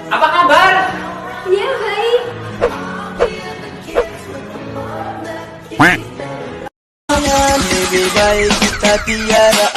Apa kabar? Iya, baik. Lebih baik kita tiada